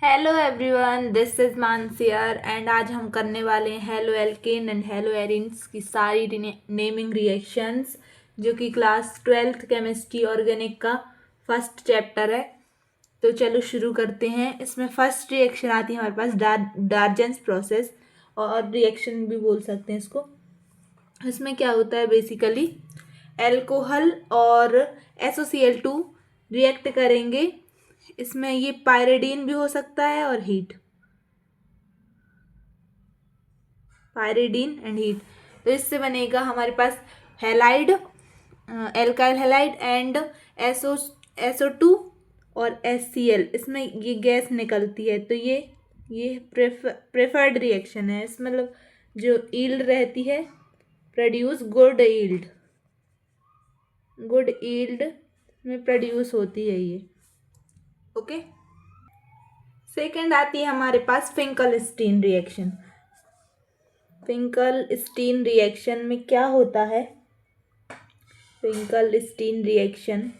Hello everyone, this is मानसियर and आज हम करने वाले हैं haloalkane and haloarenes की सारी नेमिंग रिएक्शंस जो कि क्लास 12th केमिस्ट्री ऑर्गेनिक का फर्स्ट चैप्टर है। तो चलो शुरू करते हैं। इसमें फर्स्ट रिएक्शन आती है हमारे पास डार्जेंस प्रोसेस, और रिएक्शन भी बोल सकते हैं इसको। इसमें क्या होता है, बेसिकली एल्कोहल और SOCl2 रिएक्ट करेंगे। इसमें ये पायरिडीन भी हो सकता है और हीट, पायरिडीन एंड हीट। तो इससे बनेगा हमारे पास halide, alkyl halide and SO2 और HCl। इसमें ये गैस निकलती है, तो ये प्रेफर्ड रिएक्शन है। इस मतलब जो ईल्ड रहती है, प्रोड्यूस गुड ईल्ड में प्रोड्यूस होती है ये। ओके। सेकेंड आती है हमारे पास फिंकल-स्टीन रिएक्शन। फिंकल-स्टीन रिएक्शन में क्या होता है? फिंकल-स्टीन रिएक्शन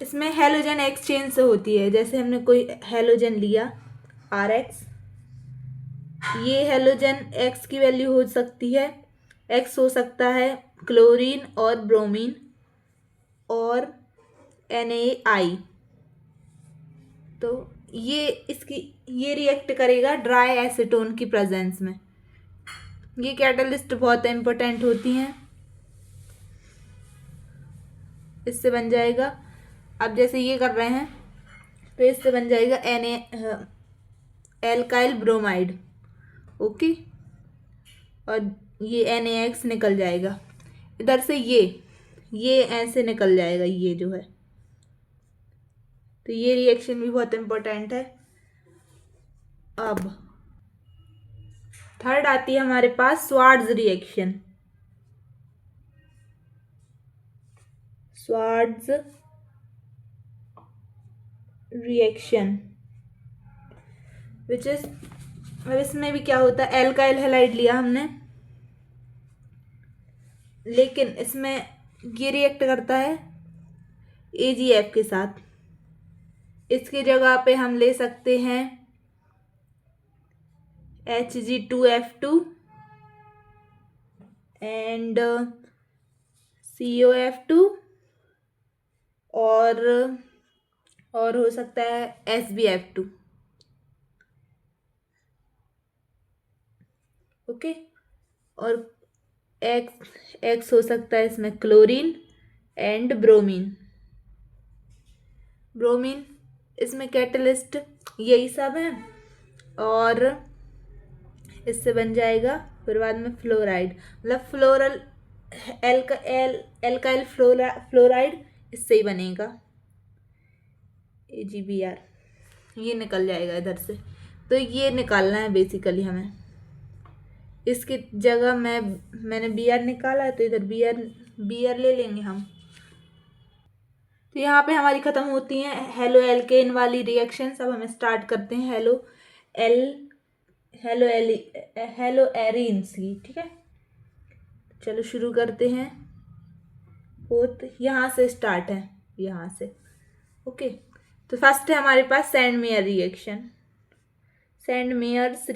इसमें हैलोजन एक्सचेंज से होती है। जैसे हमने कोई हैलोजन लिया RX, ये हैलोजन X की वैल्यू हो सकती है, X हो सकता है क्लोरीन और ब्रोमीन और NaI। तो ये रिएक्ट करेगा ड्राई एसीटोन की प्रेजेंस में। ये कैटलिस्ट बहुत इंपॉर्टेंट होती हैं। इससे बन जाएगा, अब जैसे ये कर रहे हैं तो इससे बन जाएगा एल्काइल ब्रोमाइड। ओके। और ये NaX निकल जाएगा इधर से, ये ऐसे निकल जाएगा ये जो है। तो ये रिएक्शन भी बहुत इंपॉर्टेंट है। अब थर्ड आती है हमारे पास Swarts reaction. Swarts reaction which is, अब इसमें भी क्या होता है, एल्काइल हैलाइड लिया हमने, लेकिन इसमें ये रिएक्ट करता है AgF के साथ। इसकी जगह पे हम ले सकते हैं Hg2F2 एंड COF2 और हो सकता है SbF2। ओके। और एक्स हो सकता है इसमें क्लोरीन एंड ब्रोमीन। इसमें कैटलिस्ट यही सब है, और इससे बन जाएगा फिर बाद में फ्लोराइड, मतलब एल्काइल फ्लोराइड इससे ही बनेगा AgBr। ये निकल जाएगा इधर से। तो ये निकालना है बेसिकली हमें। इसकी जगह मैंने Br निकाला है, तो इधर Br ले लेंगे हम। तो यहाँ पे हमारी ख़त्म होती हैं हेलो एल्केन वाली रिएक्शंस। अब हम स्टार्ट करते हैं हेलो एरीन्स की। ठीक है, चलो शुरू करते हैं। फोर्थ यहाँ से स्टार्ट है, यहाँ से। ओके। तो फर्स्ट है हमारे पास सैंडमेयर रिएक्शन। सैंडमेयर्स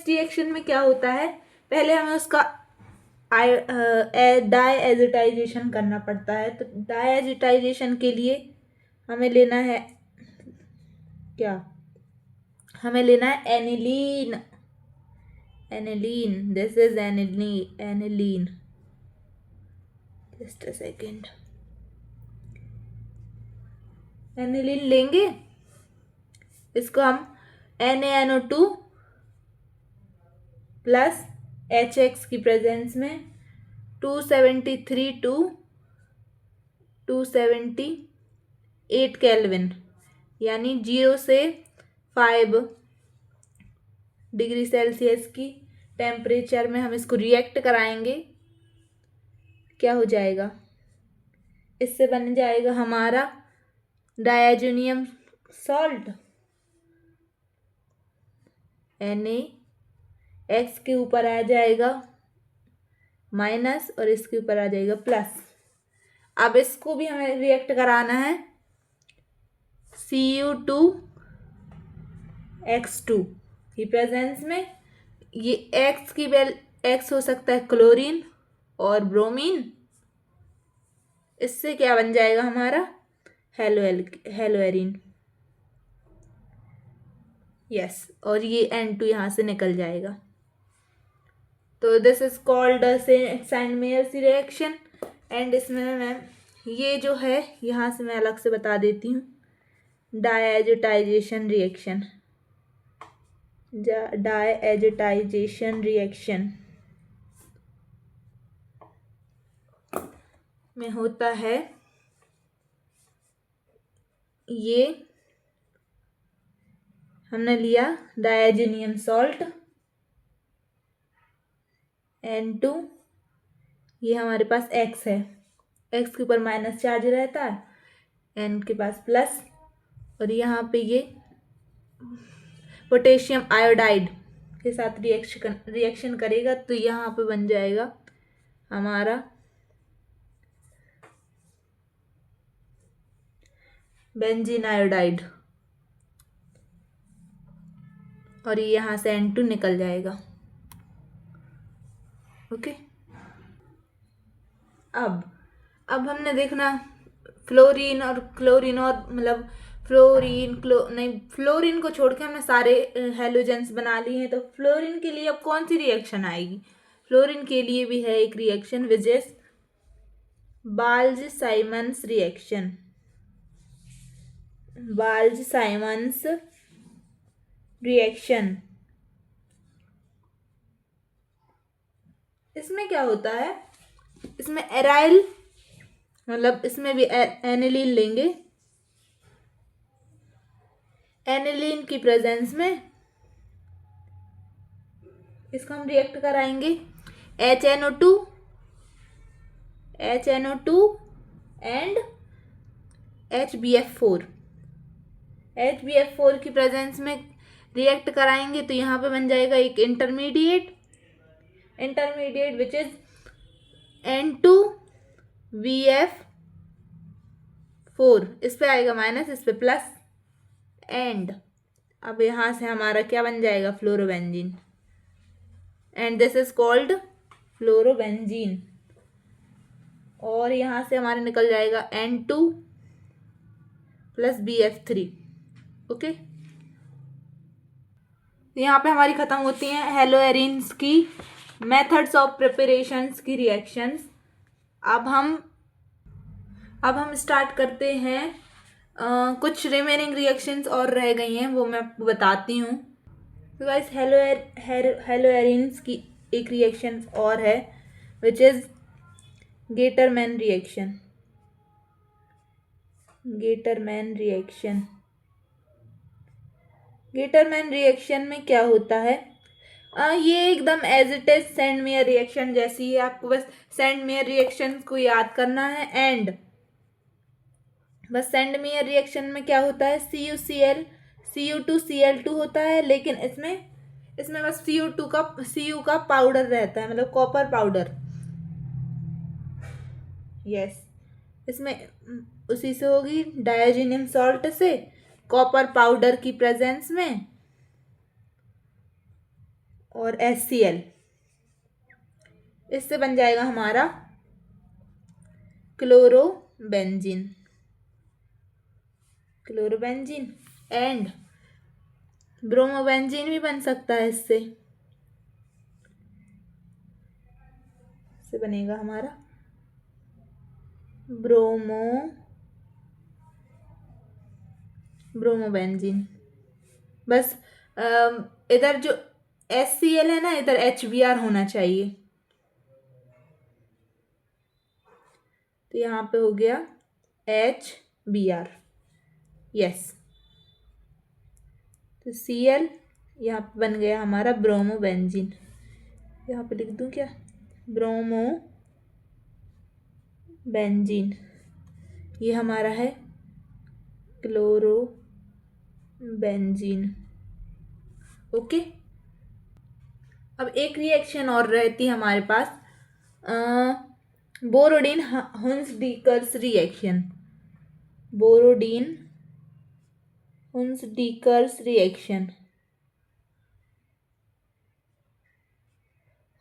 रिएक्शन में क्या होता है, पहले हमें उसका डायएजिटाइजेशन करना पड़ता है। तो डायएजिटाइजेशन के लिए हमें लेना है क्या, हमें लेना है aniline. This is aniline. Just a second. Aniline लेंगे, इसको हम NaNO2 प्लस HX की प्रेजेंस में 273 टू 278 केल्विन, यानी 0 से 5 डिग्री सेल्सियस की टेम्परेचर में हम इसको रिएक्ट कराएंगे। क्या हो जाएगा, इससे बन जाएगा हमारा डायजोनियम सॉल्ट। NaX के ऊपर आ जाएगा माइनस और इसके ऊपर आ जाएगा प्लस। अब इसको भी हमें रिएक्ट कराना है Cu2X2 की प्रेजेंस में। ये X की X हो सकता है क्लोरीन और ब्रोमीन। इससे क्या बन जाएगा हमारा हेलोएरिन। यस, और ये N2 यहाँ से निकल जाएगा। तो this is called sand-Myers reaction. And इसमें मैं ये जो है यहाँ से मैं अलग से बता देती हूँ, डायएजिटाइजेशन रिएक्शन। डायएजिटाइजेशन रिएक्शन में होता है ये, हमने लिया डायजेनियम सॉल्ट N2, ये हमारे पास X है, X के ऊपर माइनस चार्ज रहता है, N के पास प्लस, और यहाँ पे ये पोटेशियम आयोडाइड के साथ रिएक्शन करेगा तो यहाँ पे बन जाएगा हमारा बेंजीन आयोडाइड, और ये यहाँ से N2 निकल जाएगा। ओके, अब हमने देखना फ्लोरीन और क्लोरीन, और मतलब फ्लोरीन को छोड़ के हमने सारे हेलोजेंस बना लिए हैं। तो फ्लोरीन के लिए अब कौन सी रिएक्शन आएगी? फ्लोरीन के लिए भी है एक reaction which is Balz Schiemann reaction. Balz Schiemann reaction, इसमें क्या होता है, इसमें एराइल मतलब इसमें भी एनिलीन लेंगे, एनिलीन की प्रेजेंस में इसको हम रिएक्ट कराएंगे HNO2 एंड HbF4 की प्रेजेंस में रिएक्ट कराएंगे तो यहाँ पे बन जाएगा एक इंटरमीडिएट विच इज N2VF4। इस पे आएगा माइनस, इस पे प्लस, एंड अब यहाँ से हमारा क्या बन जाएगा, fluorobenzene, and this is called fluorobenzene. और यहाँ से हमारे निकल जाएगा N2 प्लस BF3। ओके, यहाँ पे हमारी खत्म होती हैं हेलोएरिन्स की मेथड्स ऑफ प्रिपरेशंस की रिएक्शंस। अब हम स्टार्ट करते हैं कुछ रिमेनिंग रिएक्शंस और रह गई हैं, वो मैं आपको बताती हूँ। तो गाइस हेलोएरिन्स की एक रिएक्शन और है which is Gattermann reaction. Gattermann reaction में क्या होता है, ये एकदम as it is Sandmeyer reaction जैसी है। आपको बस सैंड-मेयर रिएक्शन को याद करना है। एंड बस सैंड-मेयर रिएक्शन में क्या होता है, Cu2Cl2 होता है, लेकिन इसमें बस Cu का पाउडर रहता है, मतलब कॉपर पाउडर। यस, इसमें उसी से होगी डायजेनियम सॉल्ट से कॉपर पाउडर की प्रेजेंस में, और HCl, इससे बन जाएगा हमारा क्लोरोबेंजीन। एंड ब्रोमोबेंजीन भी बन सकता है, इससे बनेगा हमारा ब्रोमोबेंजीन। बस इधर जो HCl है ना, इधर HBr होना चाहिए। तो यहाँ पे हो गया HBr। यस, तो Cl यहाँ पे बन गया हमारा ब्रोमोबेंजीन। यहाँ पे लिख दूँ क्या, ब्रोमोबेंजीन। ये हमारा है क्लोरोबेंजीन। ओके, अब एक रिएक्शन और रहती है हमारे पास Borodin Hunsdiecker's reaction, Borodin Hunsdiecker's reaction,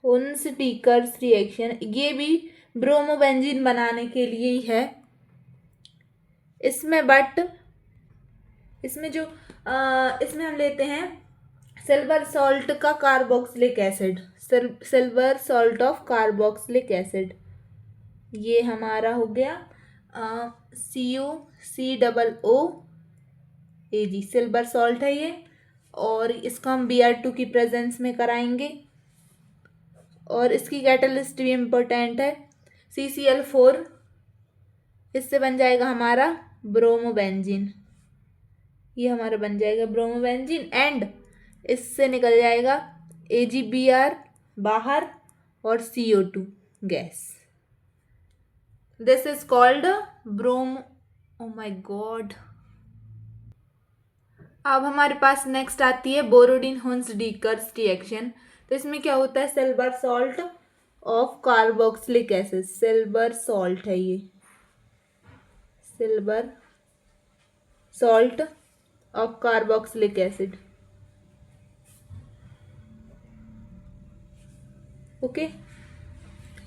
Hunsdiecker's reaction, ये भी ब्रोमोबेंजीन बनाने के लिए ही है। इसमें इसमें हम लेते हैं सिल्वर सॉल्ट का carboxylic acid, silver salt of carboxylic acid, ये हमारा हो गया CuCOOAg, सिल्वर सॉल्ट है ये, और इसको हम Br2 की प्रेजेंस में कराएंगे। और इसकी कैटलिस्ट भी इम्पोर्टेंट है, CCl4, इससे बन जाएगा हमारा ब्रोमोबेंजीन, ये हमारा बन जाएगा ब्रोमोबेंजीन, एंड इससे निकल जाएगा AgBr बाहर और CO2 gas. This is called oh my God. अब हमारे पास नेक्स्ट आती है बोरोडीन हुन्सडीकर्स रिएक्शन। तो इसमें क्या होता है, silver salt of carboxylic acid, silver salt है ये, silver salt of carboxylic acid, okay.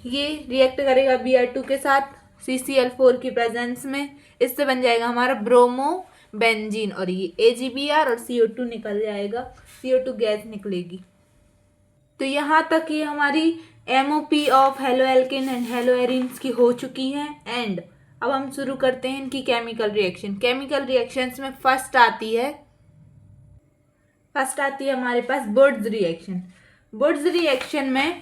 ये रिएक्ट करेगा Br2 के साथ CCl4 की प्रेजेंस में, इससे बन जाएगा हमारा ब्रोमोबेंजीन, और ये AgBr और CO2 निकल जाएगा, CO2 गैस निकलेगी। तो यहाँ तक ये हमारी MOP ऑफ हेलोएल्केन एंड हेलोएरिन्स की हो चुकी हैं। एंड अब हम शुरू करते हैं इनकी केमिकल रिएक्शन। केमिकल रिएक्शंस में फर्स्ट आती है हमारे पास वुड्स रिएक्शन। वुड्स रिएक्शन में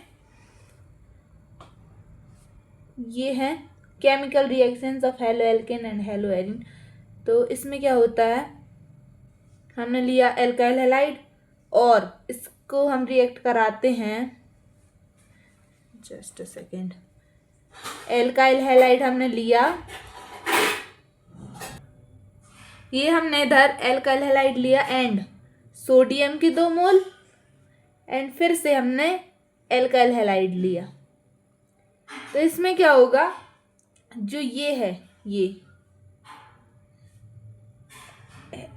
ये है chemical reactions of haloalkane and haloarene. तो इसमें क्या होता है, हमने लिया एल्काइल हैलाइड और इसको हम रिएक्ट कराते हैं, just a second, alkyl halide हमने लिया, ये हमने इधर एल्काइल हैलाइड लिया एंड सोडियम की 2 मोल, एंड फिर से हमने एल्काइल हैलाइड लिया। तो इसमें क्या होगा, जो ये है, ये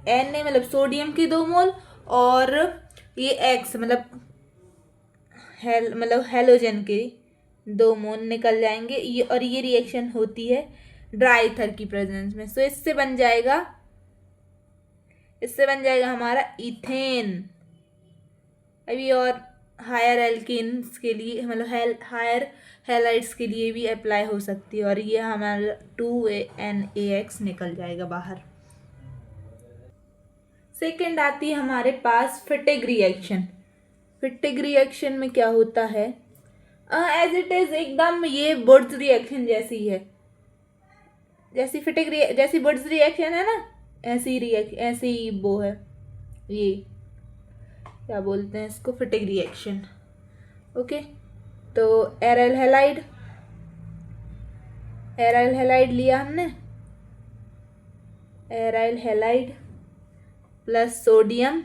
Na मतलब सोडियम की 2 मोल और ये X मतलब हेलोजन के 2 मोल निकल जाएंगे ये, और ये रिएक्शन होती है ड्राई ईथर की प्रेजेंस में। सो इससे बन जाएगा हमारा इथेन। अभी और हायर एल्केन्स के लिए मतलब हायर हैलाइड्स के लिए भी अप्लाई हो सकती है, और ये हमारा 2NaX निकल जाएगा बाहर। सेकेंड आती है हमारे पास फिटिग रिएक्शन। फिटिग रिएक्शन में क्या होता है, एज इट इज एकदम ये वुड्स रिएक्शन जैसी है, जैसी वुड्स रिएक्शन है ना, ऐसी वो है, ये क्या बोलते हैं इसको, फिटिग रिएक्शन, ओके। तो एराइल हैलाइड लिया हमने, aryl halide plus sodium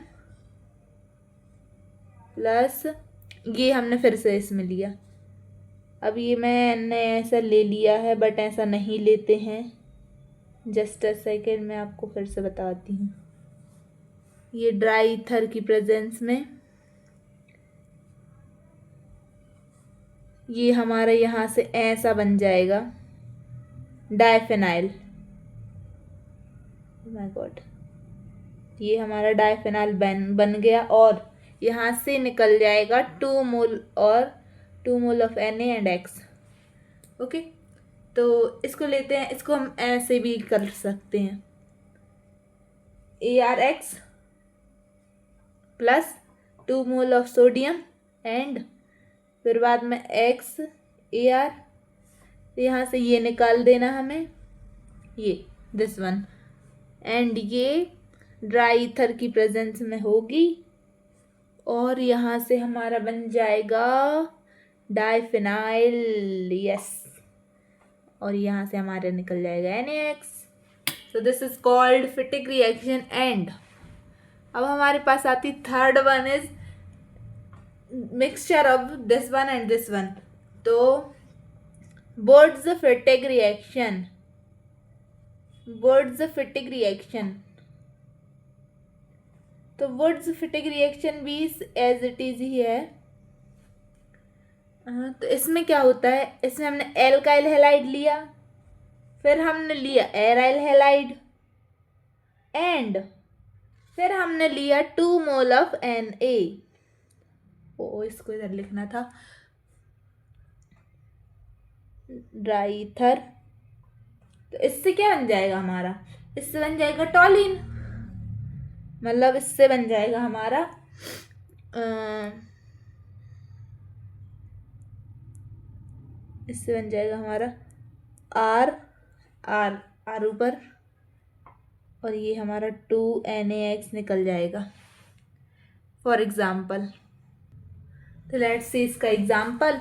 plus ये हमने फिर से इसमें लिया। अब ये मैंने ऐसा ले लिया है, बट ऐसा नहीं लेते हैं, जस्ट अ सेकेंड मैं आपको फिर से बताती हूँ। ये ड्राई ईथर की प्रेजेंस में ये हमारा यहाँ से ऐसा बन जाएगा डाइफेनाइल, माय गॉड, ये हमारा डाइफेनाइल बन गया, और यहाँ से निकल जाएगा 2 mole of Na and X, okay. तो इसको लेते हैं, इसको हम ऐसे भी कर सकते हैं, ArX plus 2 mole of sodium and फिर बाद में XAr, यहाँ से ये निकाल देना हमें, ये दिस वन, एंड ये ड्राई ईथर की प्रेजेंस में होगी, और यहाँ से हमारा बन जाएगा डाइफेनाइल, यस, और यहाँ से हमारा निकल जाएगा NaX। So this is called Fittig reaction. And अब हमारे पास आती third one is mixture of this one and this one. तो Wurtz-Fittig reaction. Wurtz-Fittig reaction. तो Wurtz-Fittig रिएक्शन भी एज इट इज ही है। तो इसमें क्या होता है, इसमें हमने एल्काइल हैलाइड लिया, फिर हमने लिया एराइल हैलाइड, एंड फिर हमने लिया 2 मोल ऑफ Na। ओ इसको इधर लिखना था, ड्राई ईथर। तो इससे क्या बन जाएगा हमारा, इससे बन जाएगा टॉलिन, मतलब इससे बन जाएगा हमारा इससे बन जाएगा हमारा आर आर आर ऊपर, और ये हमारा 2NaX निकल जाएगा फॉर एग्जाम्पल। तो लेट्स सी इसका एग्जाम्पल।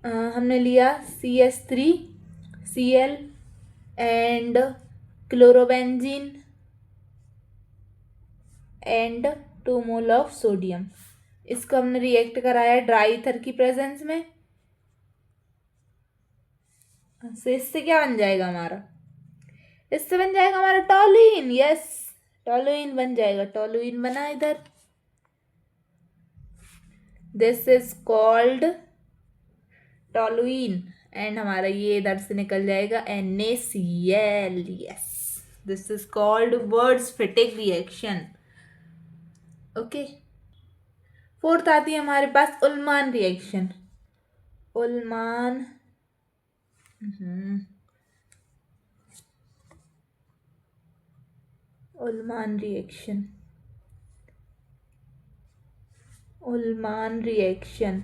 हमने लिया CH3Cl and chlorobenzene and 2 mole of sodium. इसको हमने रिएक्ट कराया ड्राई ईथर की प्रेजेंस में। तो इससे क्या बन जाएगा हमारा, इससे बन जाएगा हमारा टॉलुइन। यस, टॉलुइन बन जाएगा, टॉलुइन बना इधर। This is called toluene, and हमारा ये इधर से निकल जाएगा NaCl। Yes, this is called Wurtz-Fittig reaction. Okay, fourth आती है हमारे पास उल्मान रिएक्शन। उल्मान उल्मान रिएक्शन, उल्मान रिएक्शन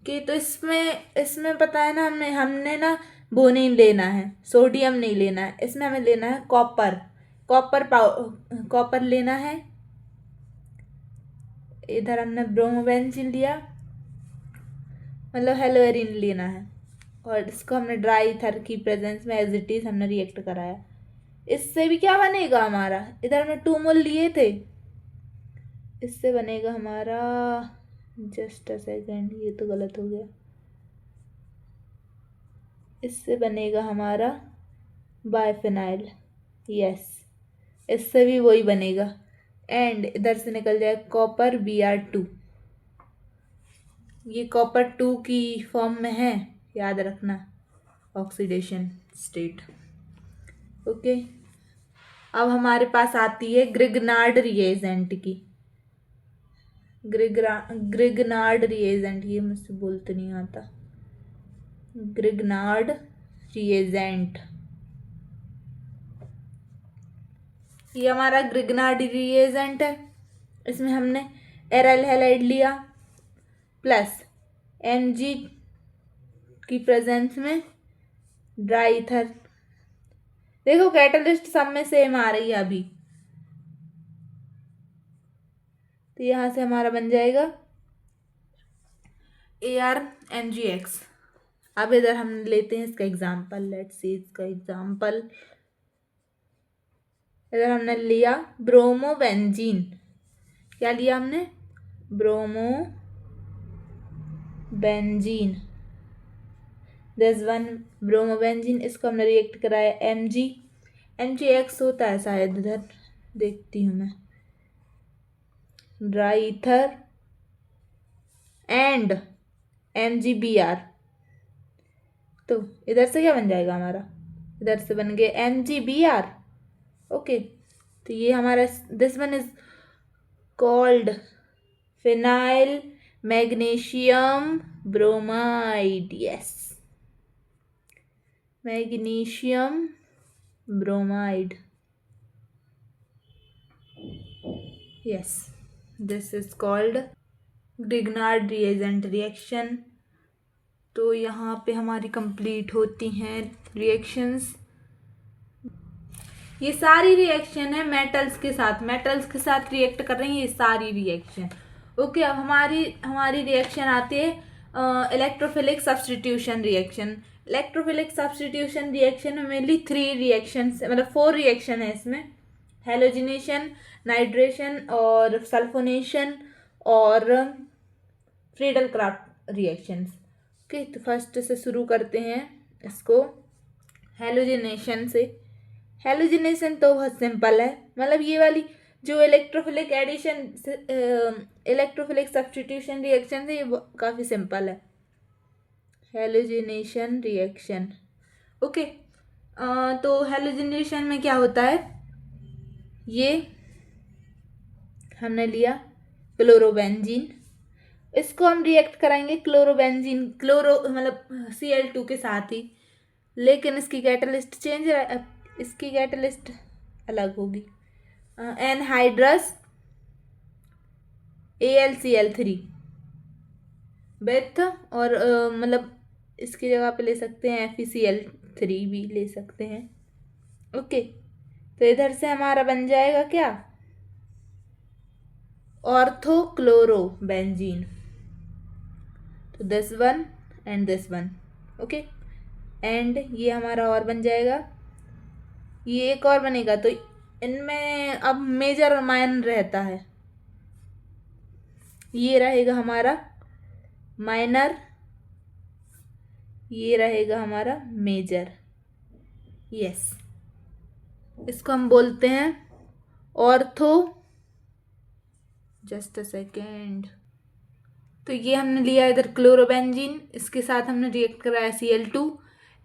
कि तो इसमें पता है ना, हमने ना वो नहीं लेना है, सोडियम नहीं लेना है, इसमें हमें लेना है कॉपर लेना है। इधर हमने ब्रोमोबेंजीन लिया, मतलब हेलोएरिन लेना है, और इसको हमने ड्राई ईथर की प्रेजेंस में एज इट इज हमने रिएक्ट कराया। इससे भी क्या बनेगा हमारा, इधर हमने 2 मोल लिए थे, इससे बनेगा हमारा, जस्ट अ सेकेंड, ये तो गलत हो गया, इससे बनेगा हमारा बाइफेनाइल। यस, इससे भी वही बनेगा, एंड इधर से निकल जाए कॉपर Br2। ये कॉपर 2 की फॉर्म में है, याद रखना, ऑक्सीडेशन स्टेट। ओके, अब हमारे पास आती है ग्रिग्नार्ड रिएजेंट की। ग्रिग्नार्ड रिएजेंट, ये मुझसे बोलते नहीं आता, ग्रिग्नार्ड रिएजेंट। ये हमारा ग्रिग्नार्ड रिएजेंट है। इसमें हमने एराइल हैलाइड लिया प्लस Mg की प्रेजेंस में ड्राई ईथर। देखो कैटलिस्ट सब में सेम आ रही है अभी, तो यहाँ से हमारा बन जाएगा ArMgX। अब इधर हम लेते हैं इसका एग्जाम्पल, लेट्स सी इसका एग्जाम्पल। इधर हमने लिया ब्रोमोबेंजीन। क्या लिया हमने, ब्रोमोबेंजीन, दिस वन ब्रोमोबेंजीन। इसको हमने रिएक्ट कराया MgX होता है शायद, इधर देखती हूँ मैं, ड्राई ईथर एंड MgBr। तो इधर से क्या बन जाएगा हमारा, इधर से बन गया MgBr। ओके, तो ये हमारा, this one is called phenyl magnesium bromide. Yes, magnesium bromide. Yes, this is called Grignard reagent reaction. तो यहाँ पे हमारी कंप्लीट होती हैं रिएक्शंस। ये सारी रिएक्शन है मेटल्स के साथ रिएक्ट कर रही हैं ये सारी रिएक्शन। ओके, अब हमारी रिएक्शन आती है electrophilic substitution reaction. Electrophilic substitution reaction में मेनली 3 रिएक्शन, मतलब 4 रिएक्शन है इसमें, हेलोजिनेशन, नाइट्रेशन और सल्फोनेशन और फ्रीडल क्राफ्ट रिएक्शंस। ओके, तो फर्स्ट से शुरू करते हैं इसको हेलोजिनेशन से। हेलोजिनेशन तो बहुत सिंपल है, मतलब ये वाली जो electrophilic addition electrophilic substitution reaction है, ये काफ़ी सिंपल है। Halogenation reaction, okay. तो हेलोजिनेशन में क्या होता है, ये हमने लिया क्लोरोबेंजीन, इसको हम रिएक्ट कराएंगे क्लोरोबेंजीन मतलब Cl2 के साथ ही, लेकिन इसकी कैटलिस्ट चेंज, इसकी कैटलिस्ट अलग होगी। एनहाइड्रस AlCl3 विथ और मतलब इसकी जगह पे ले सकते हैं FeCl3 भी ले सकते हैं। ओके, तो इधर से हमारा बन जाएगा क्या, ऑर्थोक्लोरोबेंजीन। तो this one and this one, okay. And ये हमारा और बन जाएगा, ये एक और बनेगा। तो इनमें अब मेजर और माइनर रहता है, ये रहेगा हमारा माइनर, ये रहेगा हमारा मेजर। यस, इसको हम बोलते हैं ऑर्थो, जस्ट अ सेकेंड। तो ये हमने लिया इधर क्लोरोबेंजीन, इसके साथ हमने रिएक्ट कराया Cl2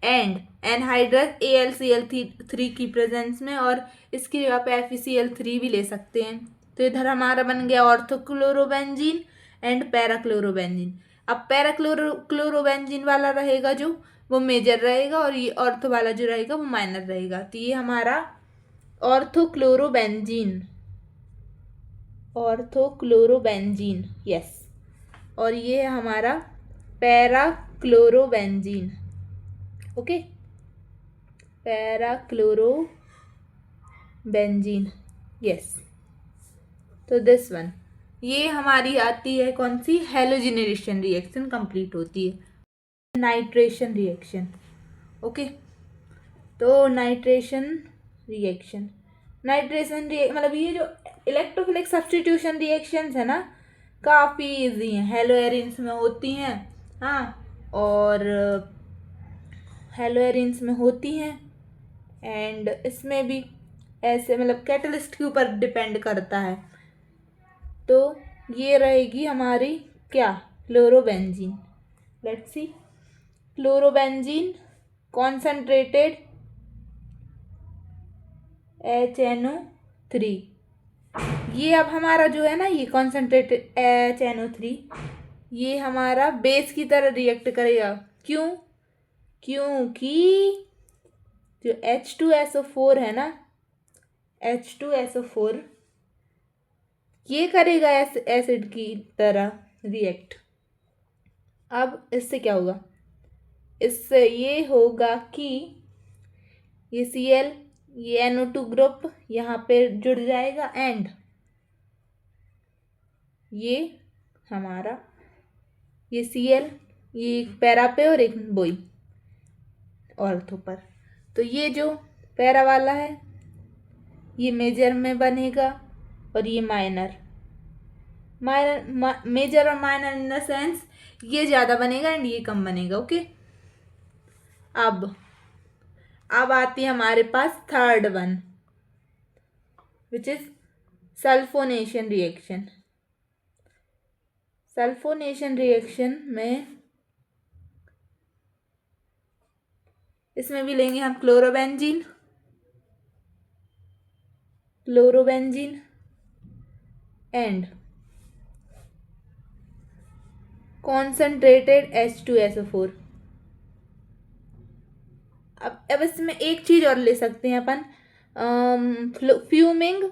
एंड एनहाइड्रस AlCl3 की प्रेजेंस में, और इसकी जगह पे FeCl3 भी ले सकते हैं। तो इधर हमारा बन गया ऑर्थोक्लोरोबेंजीन एंड पैराक्लोरोबेंजीन। अब पैराक्लोरोबेंजीन वाला रहेगा जो, वो मेजर रहेगा, और ये ऑर्थो वाला जो रहेगा वो माइनर रहेगा। तो ये हमारा ऑर्थोक्लोरोबेंजीन, यस। और ये है हमारा पैराक्लोरोबेंजीन, ओके, पैराक्लोरोबेंजीन, यस। तो दिस वन, ये हमारी आती है कौन सी, हेलोजिनेशन रिएक्शन कंप्लीट होती है। Nitration reaction, okay. तो नाइट्रेशन रिएक्शन मतलब ये जो इलेक्ट्रोफिलिक सब्स्टिट्यूशन रिएक्शंस है ना, काफ़ी इजी हैं, हेलोएरिन्स में होती हैं, हाँ, और हेलोएरिन्स में होती हैं, एंड इसमें भी ऐसे मतलब कैटलिस्ट के ऊपर डिपेंड करता है। तो ये रहेगी हमारी क्या, chlorobenzene. Let's see, chlorobenzene concentrated HNO3, ये अब हमारा जो है ना, ये कॉन्सेंट्रेटेड HNO3, ये हमारा बेस की तरह रिएक्ट करेगा। क्यों, क्योंकि जो H2SO4 है ना, H2SO4 ये करेगा एसिड की तरह रिएक्ट। अब इससे क्या होगा, इससे ये होगा कि ये Cl, ये NO2 ग्रुप यहाँ पे जुड़ जाएगा, एंड ये हमारा ये Cl, ये एक पैरा पे और एक बोई ऑर्थो पर। तो ये जो पैरा वाला है ये मेजर में बनेगा, और ये माइनर मेजर और माइनर इन द सेंस ये ज़्यादा बनेगा एंड ये कम बनेगा, ओके। अब आती है हमारे पास third one, which is sulphonation reaction. Sulphonation reaction में इसमें भी लेंगे हम क्लोरोबेंजीन एंड कॉन्सेंट्रेटेड H2SO4। अब इसमें एक चीज और ले सकते हैं अपन, fuming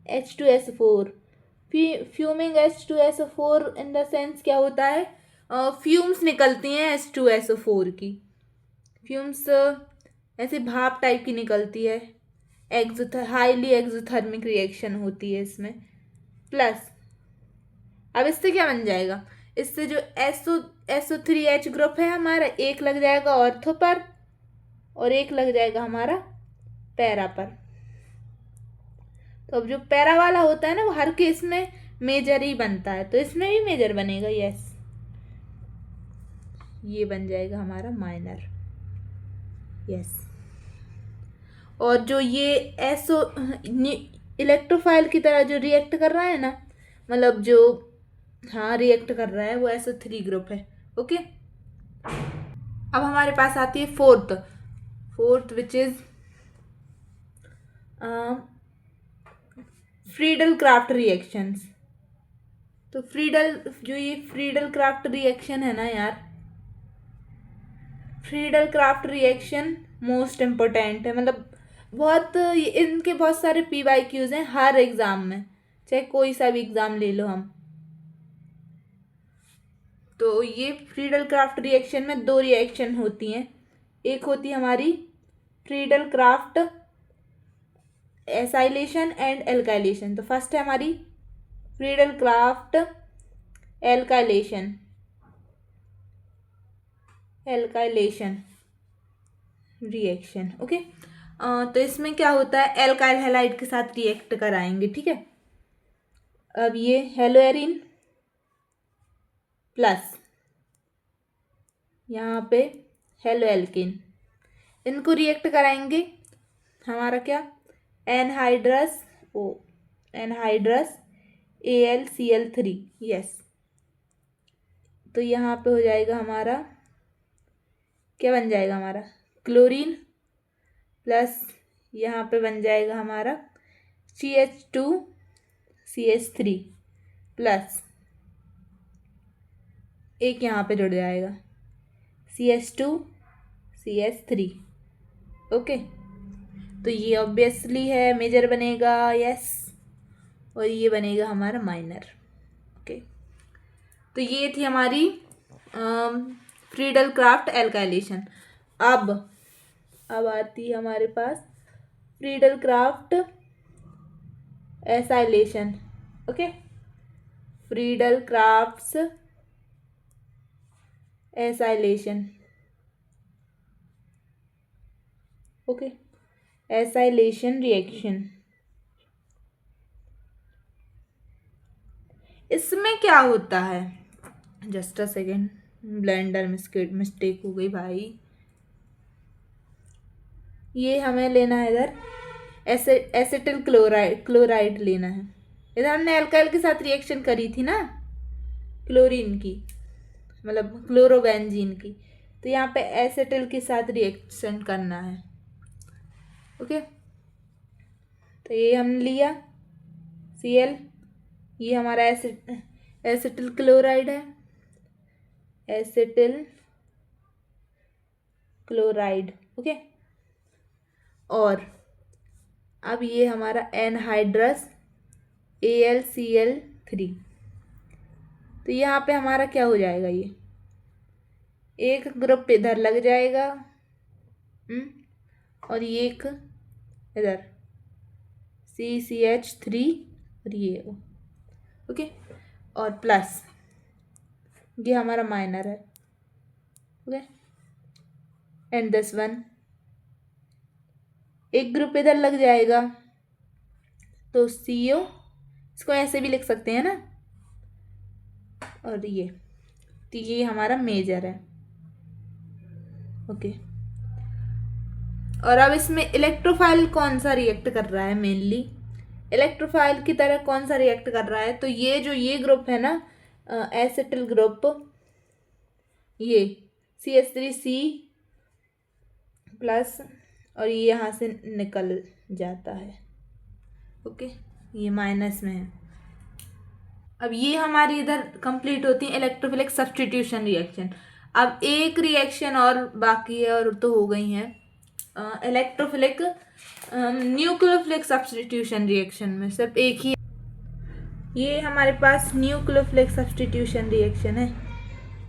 H2SO4। Fuming H2SO4 in the sense क्या होता है, फ्यूम्स निकलती हैं H2SO4 की, फ्यूम्स ऐसे भाप टाइप की निकलती है, हाईली एक्सोथर्मिक रिएक्शन होती है इसमें। प्लस अब इससे क्या बन जाएगा, इससे जो SO3H ग्रुप है हमारा, एक लग जाएगा ऑर्थो पर और एक लग जाएगा हमारा पैरा पर। तो अब जो पैरा वाला होता है ना, वो हर केस में मेजर ही बनता है, तो इसमें भी मेजर बनेगा, यस। ये बन जाएगा हमारा माइनर। यस। और जो ये एसो इलेक्ट्रोफाइल की तरह जो रिएक्ट कर रहा है ना, मतलब जो हाँ रिएक्ट कर रहा है, वो SO3 ग्रुप है। ओके। अब हमारे पास आती है fourth which is Friedel craft reactions. तो ये फ्रीडल क्राफ्ट रिएक्शन है ना यार, Friedel craft reaction most important है। मतलब इनके बहुत सारे PYQs हैं हर एग्जाम में, चाहे कोई सा भी एग्जाम ले लो हम। तो ये फ्रीडल क्राफ्ट रिएक्शन में 2 रिएक्शन होती हैं। एक होती है हमारी Friedel Craft acylation and alkylation. तो फर्स्ट है हमारी Friedel craft alkylation reaction. Okay. तो इसमें क्या होता है, एल्काइल हैलाइड के साथ रिएक्ट कराएंगे। ठीक है। अब ये हेलोएरिन प्लस यहाँ पे हेलोएल्किन, इनको रिएक्ट कराएंगे। हमारा क्या, एनहाइड्रस AlCl3। यस। तो यहाँ पे हो जाएगा हमारा, क्या बन जाएगा हमारा, क्लोरीन प्लस यहाँ पे बन जाएगा हमारा CH2CH3 प्लस एक यहाँ पे जुड़ जाएगा CH2CH3। ओके। तो ये ऑब्वियसली है मेजर बनेगा। यस। और ये बनेगा हमारा माइनर। ओके। तो ये थी हमारी फ्रीडल क्राफ्ट एल्काइलेशन। अब आती है हमारे पास Friedel Craft acylation. Okay. Friedel Crafts acylation. Okay. Acylation reaction. इसमें क्या होता है, just a second, blunder mistake हो गई भाई। ये हमें लेना है इधर एसिटिल क्लोराइड लेना है। इधर हमने एल्काइल के साथ रिएक्शन करी थी ना, क्लोरीन की, मतलब क्लोरोबेंजीन की। तो यहाँ पे एसिटिल के साथ रिएक्शन करना है। ओके। तो ये हमने लिया Cl, ये हमारा एसिटिल क्लोराइड है, एसिटिल क्लोराइड। ओके। और अब ये हमारा एनहाइड्रस AlCl3। तो यहाँ पे हमारा क्या हो जाएगा, ये एक ग्रुप इधर लग जाएगा और ये एक इधर CCH3 और ये ओके। और प्लस ये हमारा माइनर है। ओके। एंड दिस वन, एक ग्रुप इधर लग जाएगा तो CO, इसको ऐसे भी लिख सकते हैं ना। और ये, तो ये हमारा मेजर है। ओके। और अब इसमें इलेक्ट्रोफाइल कौन सा रिएक्ट कर रहा है, मेनली इलेक्ट्रोफाइल की तरह कौन सा रिएक्ट कर रहा है, तो ये ग्रुप है ना, एसिटिल ग्रुप, ये CH3C प्लस, और ये यहाँ से निकल जाता है। ओके। ये माइनस में है। अब ये हमारी इधर कंप्लीट होती है इलेक्ट्रोफिलिक सब्स्टिट्यूशन रिएक्शन। अब एक रिएक्शन और बाकी है, और तो हो गई है इलेक्ट्रोफिलिक न्यूक्लियोफिलिक सब्स्टिट्यूशन रिएक्शन में सिर्फ एक ही। ये हमारे पास न्यूक्लियोफिलिक सब्स्टिट्यूशन रिएक्शन है।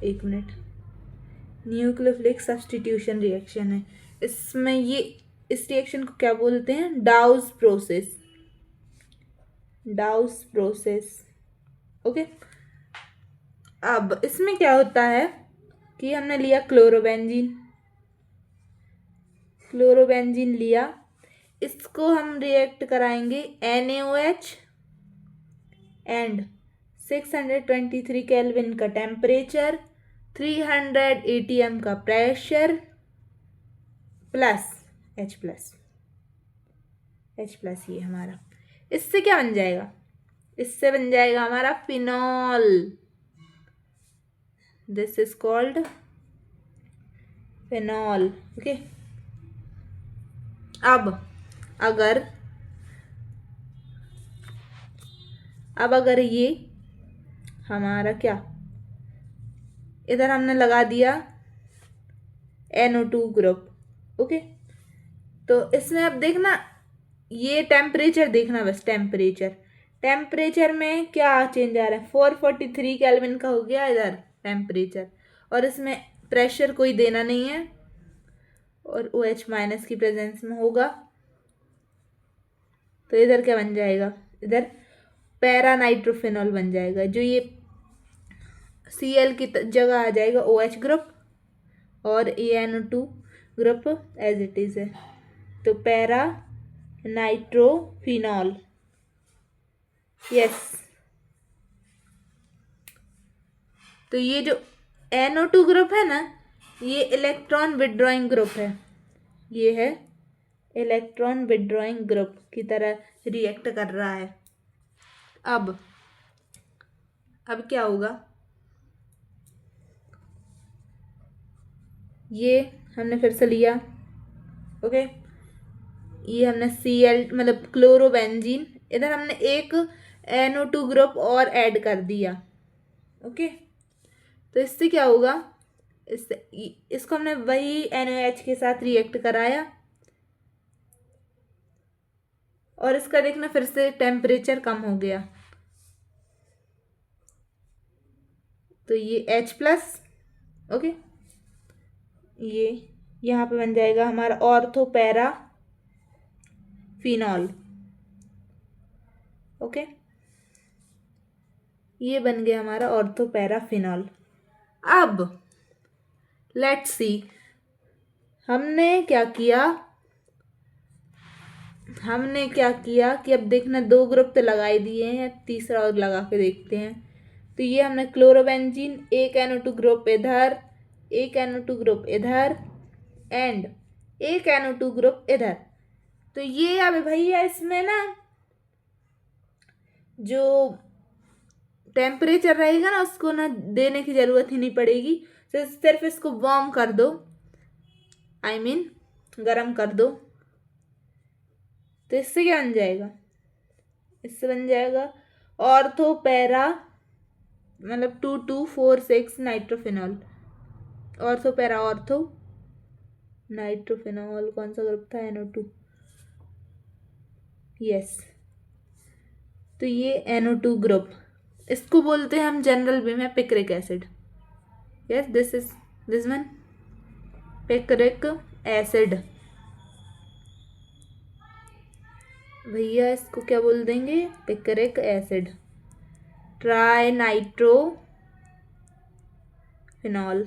एक मिनट, न्यूक्लियोफिलिक सब्स्टिट्यूशन रिएक्शन है। इसमें इस रिएक्शन को क्या बोलते हैं, डाउस प्रोसेस। ओके। अब इसमें क्या होता है कि हमने लिया क्लोरोबेंजीन लिया, इसको हम रिएक्ट कराएंगे NaOH एंड 623 केल्विन का टेम्परेचर 300 atm का प्रेशर प्लस H प्लस ये हमारा, इससे क्या बन जाएगा, इससे बन जाएगा हमारा phenol. This is called phenol. Okay, अब अगर ये हमारा क्या, इधर हमने लगा दिया NO2 ग्रुप। ओके, तो इसमें अब देखना, ये टेम्परेचर देखना, बस टेम्परेचर में क्या चेंज आ रहा है, 443 केल्विन का हो गया इधर टेम्परेचर, और इसमें प्रेशर कोई देना नहीं है, और OH माइनस की प्रेजेंस में होगा, तो इधर क्या बन जाएगा, इधर पैरा नाइट्रोफिनॉल बन जाएगा, जो ये Cl की जगह आ जाएगा OH ग्रुप, और NO2 group as it is है, तो पैरा नाइट्रोफिनॉल। यस, तो ये जो NO2 ग्रुप है ना, ये इलेक्ट्रॉन विड्रॉइंग ग्रुप है, ये है इलेक्ट्रॉन विड्रॉइंग ग्रुप की तरह रिएक्ट कर रहा है। अब क्या होगा, ये हमने फिर से लिया। ओके, ये हमने Cl मतलब क्लोरोबेंजीन, इधर हमने एक NO2 ग्रुप और ऐड कर दिया। ओके, तो इससे क्या होगा, इसको हमने वही NaOH के साथ रिएक्ट कराया, और इसका देखना फिर से टेम्परेचर कम हो गया, तो ये H प्लस। ओके, ये यहाँ पे बन जाएगा हमारा ऑर्थो पैरा फिनॉल। ओके, ये बन गया हमारा ऑर्थो पैरा फिनॉल। अब लेट्स सी, हमने क्या किया कि अब देखना, 2 ग्रुप तो लगा ही दिए हैं, तीसरा और लगा के देखते हैं। तो ये हमने क्लोरोबेंजीन, एक NO2 ग्रुप इधर, एक NO2 ग्रुप इधर, एंड एक NO2 ग्रुप इधर। तो ये अब भैया इसमें ना जो टेम्परेचर रहेगा ना, उसको ना देने की ज़रूरत ही नहीं पड़ेगी, तो सिर्फ इसको वार्म कर दो, आई मीन गरम कर दो, तो इससे क्या बन जाएगा, इससे बन जाएगा ऑर्थो पैरा मतलब 2246 nitrophenol. Ortho para ortho nitrophenol कौन सा ग्रुप था, NO2। यस, तो ये NO2 ग्रुप, इसको बोलते हैं हम जनरल वे में picric acid. Yes, this one picric acid. भैया इसको क्या बोल देंगे, picric acid, tri nitro phenol.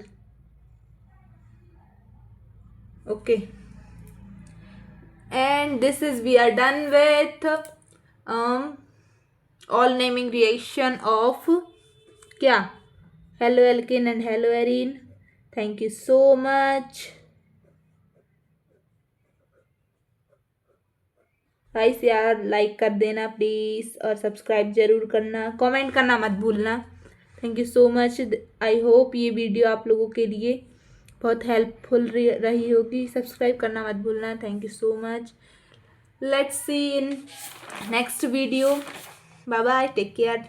Okay, and this is we are done with all naming reaction of क्या, haloalkane and haloarine. Thank you so much guys, यार like कर देना please, और सब्सक्राइब जरूर करना, कमेंट करना मत भूलना। Thank you so much. I hope ये वीडियो आप लोगों के लिए बहुत हेल्पफुल रही होगी। सब्सक्राइब करना मत भूलना। Thank you so much. Let's see in next video. Bye bye, take care.